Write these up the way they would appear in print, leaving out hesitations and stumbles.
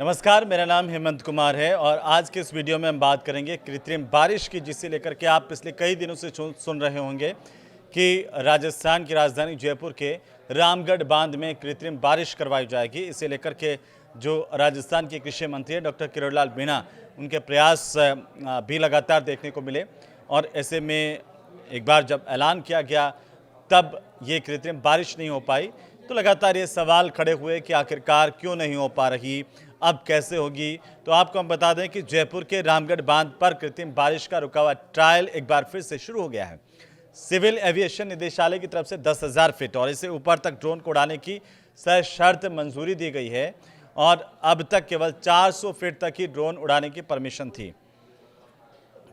नमस्कार, मेरा नाम हेमंत कुमार है और आज के इस वीडियो में हम बात करेंगे कृत्रिम बारिश की, जिसे लेकर के आप पिछले कई दिनों से सुन रहे होंगे कि राजस्थान की राजधानी जयपुर के रामगढ़ बांध में कृत्रिम बारिश करवाई जाएगी। इसे लेकर के जो राजस्थान के कृषि मंत्री डॉक्टर किरोड़ीलाल मीणा, उनके प्रयास भी लगातार देखने को मिले और ऐसे में एक बार जब ऐलान किया गया तब ये कृत्रिम बारिश नहीं हो पाई, तो लगातार ये सवाल खड़े हुए कि आखिरकार क्यों नहीं हो पा रही, अब कैसे होगी। तो आपको हम बता दें कि जयपुर के रामगढ़ बांध पर कृत्रिम बारिश का रुका हुआ ट्रायल एक बार फिर से शुरू हो गया है। सिविल एविएशन निदेशालय की तरफ से 10,000 फीट और इससे ऊपर तक ड्रोन को उड़ाने की सशर्त मंजूरी दी गई है और अब तक केवल 400 फीट तक ही ड्रोन उड़ाने की परमिशन थी।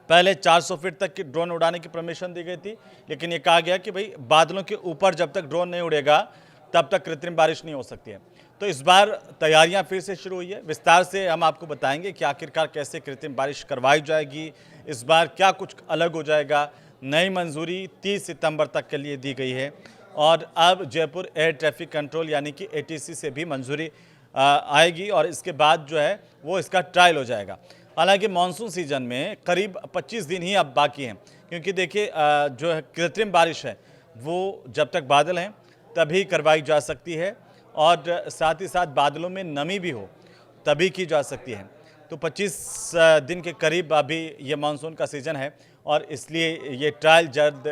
पहले 400 फीट तक की ड्रोन उड़ाने की परमिशन दी गई थी, लेकिन ये कहा गया कि भाई बादलों के ऊपर जब तक ड्रोन नहीं उड़ेगा तब तक कृत्रिम बारिश नहीं हो सकती है। तो इस बार तैयारियां फिर से शुरू हुई है। विस्तार से हम आपको बताएंगे कि आखिरकार कैसे कृत्रिम बारिश करवाई जाएगी, इस बार क्या कुछ अलग हो जाएगा। नई मंजूरी 30 सितंबर तक के लिए दी गई है और अब जयपुर एयर ट्रैफिक कंट्रोल यानी कि एटीसी से भी मंजूरी आएगी और इसके बाद जो है वो इसका ट्रायल हो जाएगा। हालांकि मानसून सीजन में करीब 25 दिन ही अब बाकी हैं, क्योंकि देखिए जो है कृत्रिम बारिश है वो जब तक बादल हैं तभी करवाई जा सकती है और साथ ही साथ बादलों में नमी भी हो तभी की जा सकती है। तो 25 दिन के करीब अभी ये मानसून का सीज़न है और इसलिए ये ट्रायल जल्द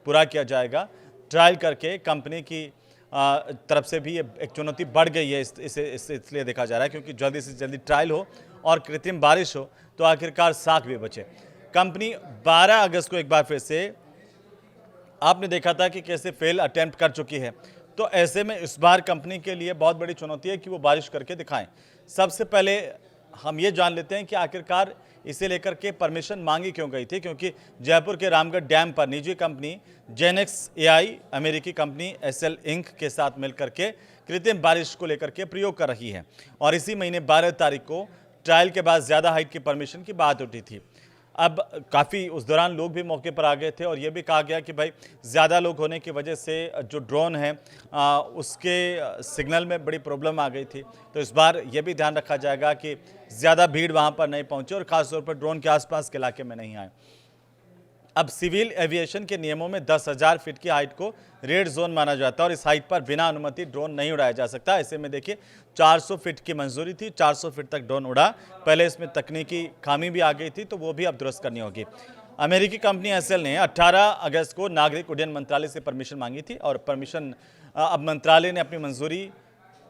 पूरा किया जाएगा। ट्रायल करके कंपनी की तरफ से भी ये एक चुनौती बढ़ गई है, इसे इसलिए देखा जा रहा है क्योंकि जल्दी से जल्दी ट्रायल हो और कृत्रिम बारिश हो तो आखिरकार साख भी बचे। कंपनी 12 अगस्त को एक बार फिर से आपने देखा था कि कैसे फेल अटेम्प्ट कर चुकी है, तो ऐसे में इस बार कंपनी के लिए बहुत बड़ी चुनौती है कि वो बारिश करके दिखाएं। सबसे पहले हम ये जान लेते हैं कि आखिरकार इसे लेकर के परमिशन मांगी क्यों गई थी, क्योंकि जयपुर के रामगढ़ डैम पर निजी कंपनी जेनेक्स एआई अमेरिकी कंपनी एसएल इंक के साथ मिलकर के कृत्रिम बारिश को लेकर के प्रयोग कर रही है और इसी महीने 12 तारीख को ट्रायल के बाद ज़्यादा हाइट की परमिशन की बात उठी थी। अब काफ़ी उस दौरान लोग भी मौके पर आ गए थे और ये भी कहा गया कि भाई ज़्यादा लोग होने की वजह से जो ड्रोन है उसके सिग्नल में बड़ी प्रॉब्लम आ गई थी। तो इस बार ये भी ध्यान रखा जाएगा कि ज़्यादा भीड़ वहाँ पर नहीं पहुँचे और ख़ासतौर पर ड्रोन के आसपास के इलाके में नहीं आए। अब सिविल एविएशन के नियमों में 10,000 फीट की हाइट को रेड जोन माना जाता है और इस हाइट पर बिना अनुमति ड्रोन नहीं उड़ाया जा सकता। ऐसे में देखिए 400 फीट की मंजूरी थी, 400 फीट तक ड्रोन उड़ा। पहले इसमें तकनीकी खामी भी आ गई थी तो वो भी अब दुरुस्त करनी होगी। अमेरिकी कंपनी एसएल ने 18 अगस्त को नागरिक उड्डयन मंत्रालय से परमिशन मांगी थी और परमिशन अब मंत्रालय ने अपनी मंजूरी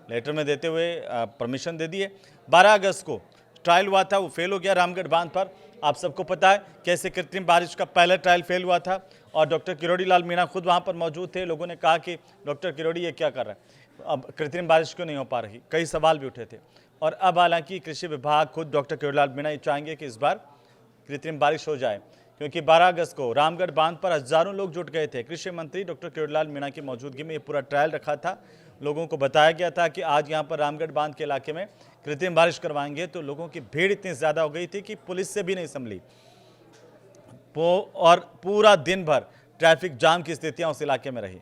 लेटर में देते हुए परमिशन दे दी है। 12 अगस्त को ट्रायल हुआ था, वो फेल हो गया रामगढ़ बांध पर। आप सबको पता है कैसे कृत्रिम बारिश का पहला ट्रायल फेल हुआ था और डॉक्टर किरोड़ीलाल मीणा खुद वहां पर मौजूद थे। लोगों ने कहा कि डॉक्टर किरोड़ी ये क्या कर रहा है, अब कृत्रिम बारिश क्यों नहीं हो पा रही, कई सवाल भी उठे थे। और अब हालांकि कृषि विभाग खुद डॉक्टर किरोड़ीलाल मीणा ये चाहेंगे कि इस बार कृत्रिम बारिश हो जाए, क्योंकि 12 अगस्त को रामगढ़ बांध पर हजारों लोग जुट गए थे। कृषि मंत्री डॉक्टर किरोड़ीलाल मीणा की मौजूदगी में ये पूरा ट्रायल रखा था। लोगों को बताया गया था कि आज यहाँ पर रामगढ़ बांध के इलाके में कृत्रिम बारिश करवाएंगे, तो लोगों की भीड़ इतनी ज़्यादा हो गई थी कि पुलिस से भी नहीं संभली और पूरा दिन भर ट्रैफिक जाम की स्थितियाँ उस इलाके में रही।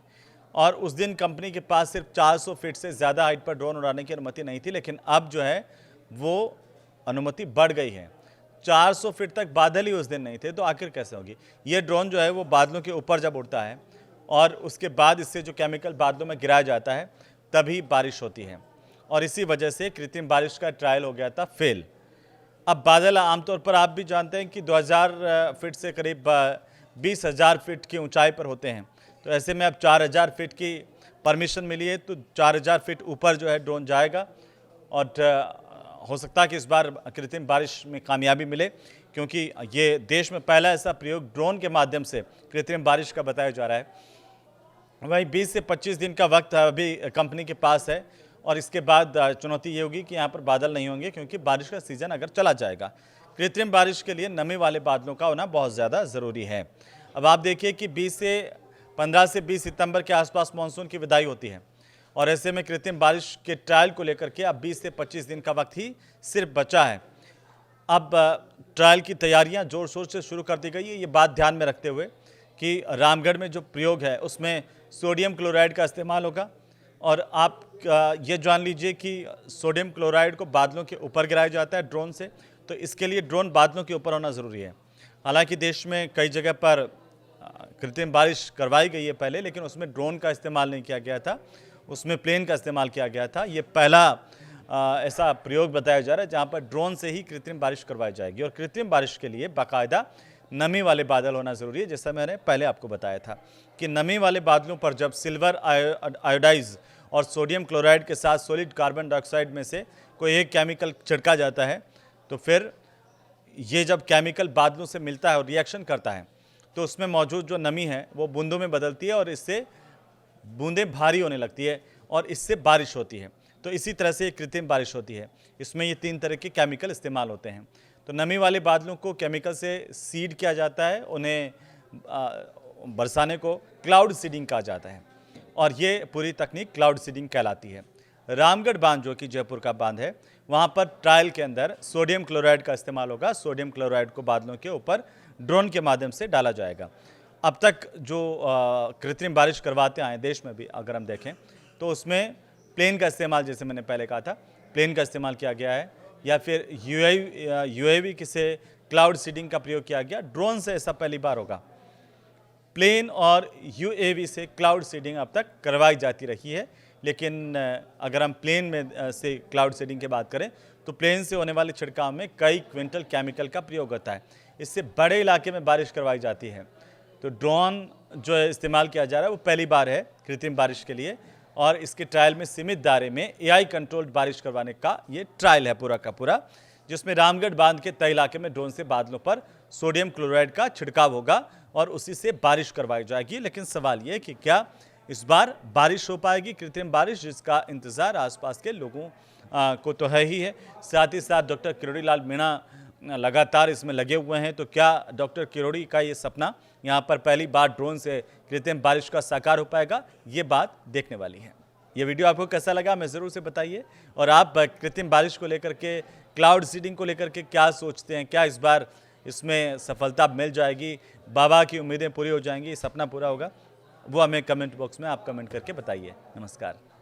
और उस दिन कंपनी के पास सिर्फ 400 फीट से ज़्यादा हाइट पर ड्रोन उड़ाने की अनुमति नहीं थी, लेकिन अब जो है वो अनुमति बढ़ गई है। 400 फीट तक बादल ही उस दिन नहीं थे, तो आखिर कैसे होगी। ये ड्रोन जो है वो बादलों के ऊपर जब उड़ता है और उसके बाद इससे जो केमिकल बादलों में गिराया जाता है तभी बारिश होती है और इसी वजह से कृत्रिम बारिश का ट्रायल हो गया था फेल। अब बादल आमतौर पर आप भी जानते हैं कि 2000 फीट से करीब 20,000 फीट की ऊंचाई पर होते हैं, तो ऐसे में अब 4,000 फीट की परमिशन मिली है तो 4,000 फीट ऊपर जो है ड्रोन जाएगा और हो सकता है कि इस बार कृत्रिम बारिश में कामयाबी मिले, क्योंकि ये देश में पहला ऐसा प्रयोग ड्रोन के माध्यम से कृत्रिम बारिश का बताया जा रहा है। वहीं 20 से 25 दिन का वक्त अभी कंपनी के पास है और इसके बाद चुनौती ये होगी कि यहाँ पर बादल नहीं होंगे, क्योंकि बारिश का सीज़न अगर चला जाएगा। कृत्रिम बारिश के लिए नमी वाले बादलों का होना बहुत ज़्यादा ज़रूरी है। अब आप देखिए कि 15 से 20 सितंबर के आसपास मानसून की विदाई होती है और ऐसे में कृत्रिम बारिश के ट्रायल को लेकर के अब 20 से 25 दिन का वक्त ही सिर्फ बचा है। अब ट्रायल की तैयारियाँ ज़ोर शोर से शुरू कर दी गई है। ये बात ध्यान में रखते हुए कि रामगढ़ में जो प्रयोग है उसमें सोडियम क्लोराइड का इस्तेमाल होगा और आप ये जान लीजिए कि सोडियम क्लोराइड को बादलों के ऊपर गिराया जाता है ड्रोन से, तो इसके लिए ड्रोन बादलों के ऊपर होना ज़रूरी है। हालांकि देश में कई जगह पर कृत्रिम बारिश करवाई गई है पहले, लेकिन उसमें ड्रोन का इस्तेमाल नहीं किया गया था, उसमें प्लेन का इस्तेमाल किया गया था। ये पहला ऐसा प्रयोग बताया जा रहा है जहाँ पर ड्रोन से ही कृत्रिम बारिश करवाई जाएगी। और कृत्रिम बारिश के लिए बाकायदा नमी वाले बादल होना ज़रूरी है। जैसा मैंने पहले आपको बताया था कि नमी वाले बादलों पर जब सिल्वर आयोडाइज और सोडियम क्लोराइड के साथ सॉलिड कार्बन डाइऑक्साइड में से कोई एक केमिकल छिड़का जाता है, तो फिर ये जब केमिकल बादलों से मिलता है और रिएक्शन करता है, तो उसमें मौजूद जो नमी है वो बूंदों में बदलती है और इससे बूंदें भारी होने लगती है और इससे बारिश होती है। तो इसी तरह से कृत्रिम बारिश होती है। इसमें ये 3 तरह के केमिकल इस्तेमाल होते हैं। तो नमी वाले बादलों को केमिकल से सीड किया जाता है, उन्हें बरसाने को क्लाउड सीडिंग कहा जाता है और ये पूरी तकनीक क्लाउड सीडिंग कहलाती है। रामगढ़ बांध जो कि जयपुर का बांध है, वहाँ पर ट्रायल के अंदर सोडियम क्लोराइड का इस्तेमाल होगा। सोडियम क्लोराइड को बादलों के ऊपर ड्रोन के माध्यम से डाला जाएगा। अब तक जो कृत्रिम बारिश करवाते आए देश में भी अगर हम देखें तो उसमें प्लेन का इस्तेमाल, जैसे मैंने पहले कहा था, प्लेन का इस्तेमाल किया गया है, या फिर यूएवी से क्लाउड सीडिंग का प्रयोग किया गया। ड्रोन से ऐसा पहली बार होगा। प्लेन और यूएवी से क्लाउड सीडिंग अब तक करवाई जाती रही है, लेकिन अगर हम प्लेन में से क्लाउड सीडिंग की बात करें तो प्लेन से होने वाले छिड़काव में कई क्विंटल केमिकल का प्रयोग होता है। इससे बड़े इलाके में बारिश करवाई जाती है। तो ड्रोन जो इस्तेमाल किया जा रहा है वो पहली बार है कृत्रिम बारिश के लिए, और इसके ट्रायल में सीमित दायरे में एआई कंट्रोल्ड बारिश करवाने का ये ट्रायल है पूरा का पूरा, जिसमें रामगढ़ बांध के तय इलाके में ड्रोन से बादलों पर सोडियम क्लोराइड का छिड़काव होगा और उसी से बारिश करवाई जाएगी। लेकिन सवाल ये कि क्या इस बार बारिश हो पाएगी, कृत्रिम बारिश, जिसका इंतजार आसपास के लोगों को तो है ही है। साथ ही साथ डॉक्टर किरोड़ी लाल मीणा लगातार इसमें लगे हुए हैं। तो क्या डॉक्टर किरोड़ी का ये सपना यहाँ पर पहली बार ड्रोन से कृत्रिम बारिश का साकार हो पाएगा, ये बात देखने वाली है। ये वीडियो आपको कैसा लगा हमें ज़रूर से बताइए, और आप कृत्रिम बारिश को लेकर के, क्लाउड सीडिंग को लेकर के क्या सोचते हैं? क्या इस बार इसमें सफलता मिल जाएगी, बाबा की उम्मीदें पूरी हो जाएंगी, सपना पूरा होगा? वो हमें कमेंट बॉक्स में आप कमेंट करके बताइए। नमस्कार।